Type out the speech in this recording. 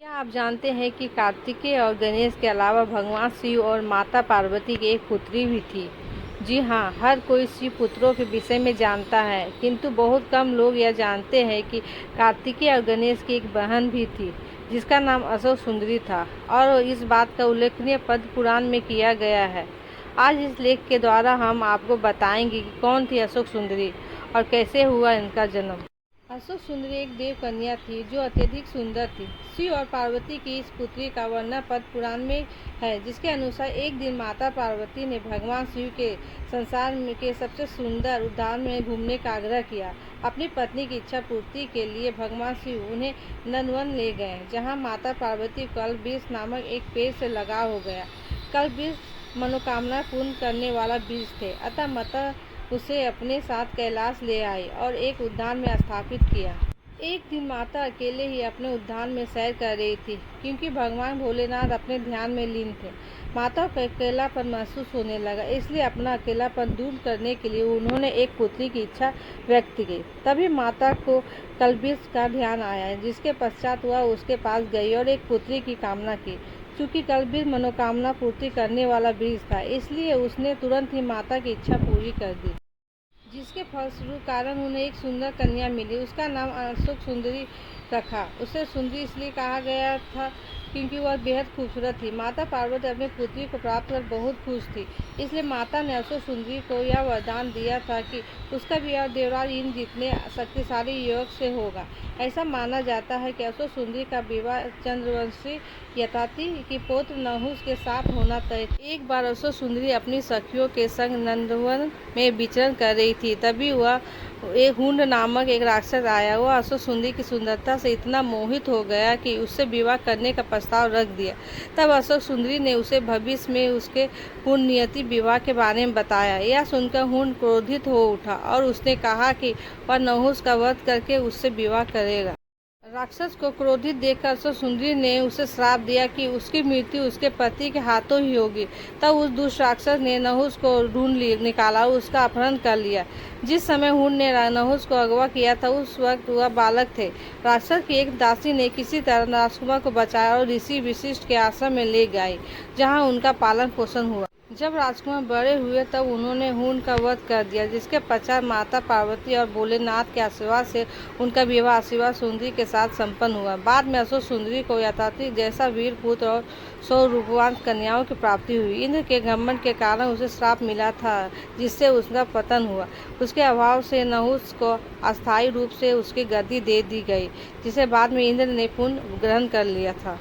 क्या आप जानते हैं कि कार्तिकेय और गणेश के अलावा भगवान शिव और माता पार्वती की एक पुत्री भी थी। जी हाँ, हर कोई शिव पुत्रों के विषय में जानता है, किंतु बहुत कम लोग यह जानते हैं कि कार्तिकेय और गणेश की एक बहन भी थी, जिसका नाम अशोक सुंदरी था और इस बात का उल्लेखनीय पद्म पुराण में किया गया है। आज इस लेख के द्वारा हम आपको बताएंगे कि कौन थी अशोक सुंदरी और कैसे हुआ इनका जन्म। अशोक सुंदरी एक देव कन्या थी जो अत्यधिक सुंदर थी। शिव और पार्वती की इस पुत्री का वर्णन पद्म पुराण में है, जिसके अनुसार एक दिन माता पार्वती ने भगवान शिव के संसार के सबसे सुंदर उद्यान में घूमने का आग्रह किया। अपनी पत्नी की इच्छा पूर्ति के लिए भगवान शिव उन्हें नंदवन ले गए, जहाँ माता पार्वती कल्पवृक्ष नामक एक पेड़ से लगाव हो गया। कल्पवृक्ष मनोकामना पूर्ण करने वाला वृक्ष थे, अतः माता उसे अपने साथ कैलाश ले आई और एक उद्यान में स्थापित किया। एक दिन माता अकेले ही अपने उद्यान में सैर कर रही थी, क्योंकि भगवान भोलेनाथ अपने ध्यान में लीन थे। माता को अकेलापन महसूस होने लगा, इसलिए अपना अकेलापन दूर करने के लिए उन्होंने एक पुत्री की इच्छा व्यक्त की। तभी माता को कल्पवृक्ष का ध्यान आया, जिसके पश्चात वह उसके पास गई और एक पुत्री की कामना की। चूँकि कल्पवृक्ष मनोकामना पूर्ति करने वाला वृक्ष था, इसलिए उसने तुरंत ही माता की इच्छा पूरी कर दी, जिसके फलस्वरूप कारण उन्हें एक सुंदर कन्या मिली। उसका नाम अशोक सुंदरी रखा। उसे सुंदरी इसलिए कहा गया था क्योंकि वह बेहद खूबसूरत थी। माता पार्वती अपनी पुत्री को प्राप्त कर बहुत खुश थी, इसलिए माता ने अशोक सुंदरी को यह वरदान दिया था कि उसका विवाह देवराज इंद्र जितने शक्तिशाली युवक से होगा। ऐसा माना जाता है कि अशोक सुंदरी का विवाह चंद्रवंशी ययाति की पौत्र नहुष के साथ होना तय। एक बार अशोक सुंदरी अपनी सखियों के संग नंदवन में विचरण कर रही थी, तभी वह एक हुंड नामक एक राक्षस आया। वह अशोक सुंदरी की सुंदरता से इतना मोहित हो गया कि उससे विवाह करने का प्रस्ताव रख दिया। तब अशोक सुंदरी ने उसे भविष्य में उसके पूर्ण नियति विवाह के बारे में बताया। यह सुनकर हुंड क्रोधित हो उठा और उसने कहा कि वह नहुष का वध करके उससे विवाह करेगा। राक्षस को क्रोधित देखकर अशोक सुंदरी ने उसे श्राप दिया कि उसकी मृत्यु उसके पति के हाथों ही होगी। तब उस दुष्ट राक्षस ने नहुष को ढूंढ निकाला, उसका अपहरण कर लिया। जिस समय हुंड ने नहुष को अगवा किया था, उस वक्त वह बालक थे। राक्षस की एक दासी ने किसी तरह राजकुमार को बचाया और ऋषि वशिष्ठ के आश्रम में ले गई, जहाँ उनका पालन पोषण हुआ। जब राजकुमार बड़े हुए तब उन्होंने हुंड का वध कर दिया, जिसके पश्चात माता पार्वती और भोलेनाथ के आशीर्वाद से उनका विवाह शिवा सुंदरी के साथ संपन्न हुआ। बाद में अशोक सुंदरी को ययाति जैसा वीर पुत्र और 100 रूपवान कन्याओं की प्राप्ति हुई। इंद्र के घमंड के कारण उसे श्राप मिला था, जिससे उसका पतन हुआ। उसके अभाव से नहुष को अस्थायी रूप से उसकी गद्दी दे दी गई, जिसे बाद में इंद्र ने पुनः ग्रहण कर लिया था।